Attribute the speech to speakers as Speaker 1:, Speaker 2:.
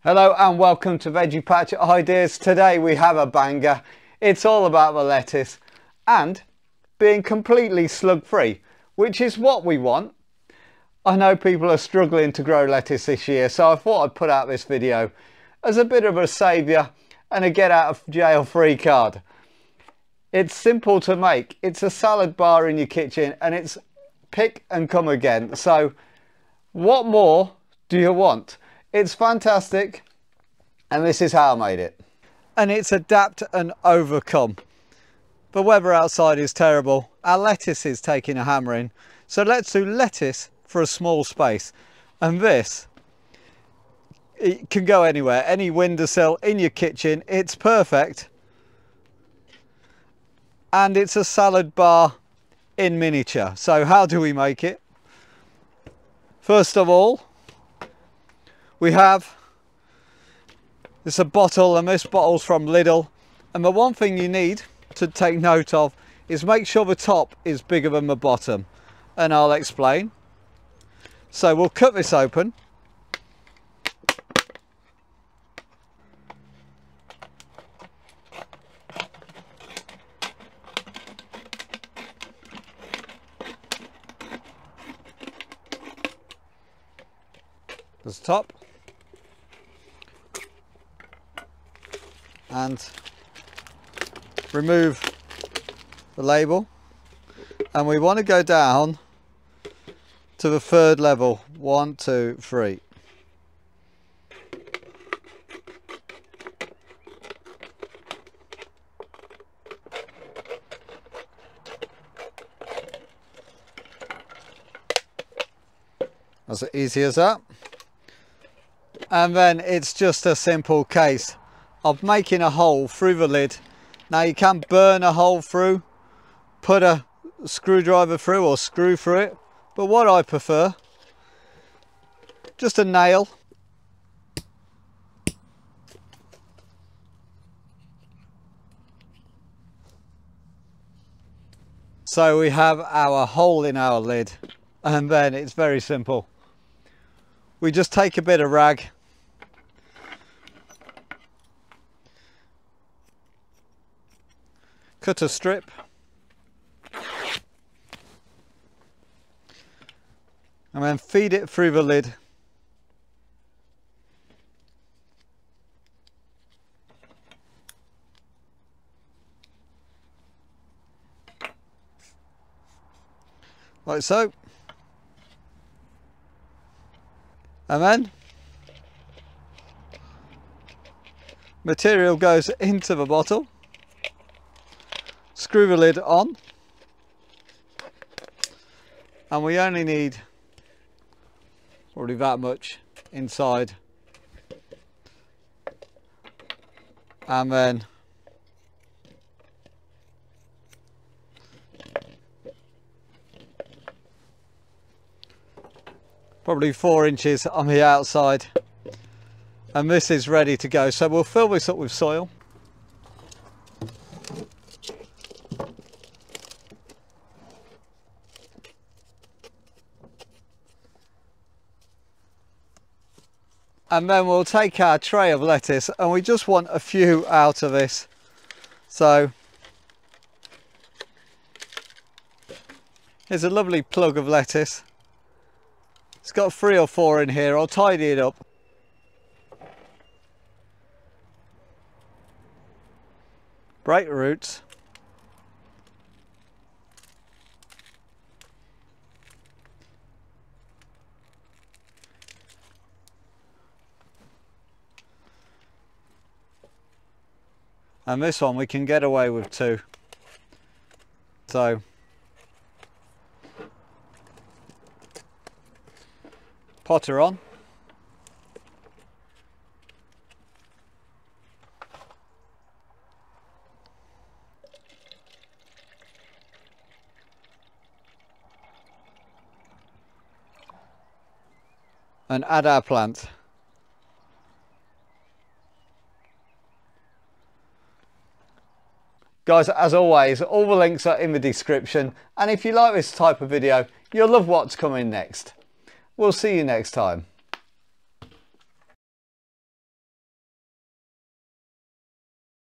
Speaker 1: Hello and welcome to Veggie Patch Ideas. Today we have a banger. It's all about the lettuce and being completely slug free, which is what we want. I know people are struggling to grow lettuce this year, so I thought I'd put out this video as a bit of a saviour and a get out of jail free card. It's simple to make. It's a salad bar in your kitchen and it's pick and come again. So what more do you want? It's fantastic, and this is how I made it. And it's adapt and overcome. The weather outside is terrible. Our lettuce is taking a hammering. So let's do lettuce for a small space. And this, it can go anywhere, any windowsill in your kitchen. It's perfect. And it's a salad bar in miniature. So how do we make it? First of all, we have this a bottle, and this bottle's from Lidl, and the one thing you need to take note of is make sure the top is bigger than the bottom, and I'll explain. So we'll cut this open. There's the top. And remove the label, and we want to go down to the third level. 1, 2, 3. As easy as that. And then it's just a simple case of making a hole through the lid. Now you can burn a hole through, put a screwdriver through or screw through it, but what I prefer, just a nail. So we have our hole in our lid, and then it's very simple. We just take a bit of rag, cut a strip, and then feed it through the lid. Like so. And then material goes into the bottle. Screw the lid on, and we only need probably that much inside, and then probably 4 inches on the outside, and this is ready to go. So we'll fill this up with soil. And then we'll take our tray of lettuce, and we just want a few out of this. So here's a lovely plug of lettuce. It's got 3 or 4 in here. I'll tidy it up. Break the roots. And this one we can get away with 2. So potter on. And add our plant. Guys, as always, all the links are in the description, and if you like this type of video, you'll love what's coming next. We'll see you next time.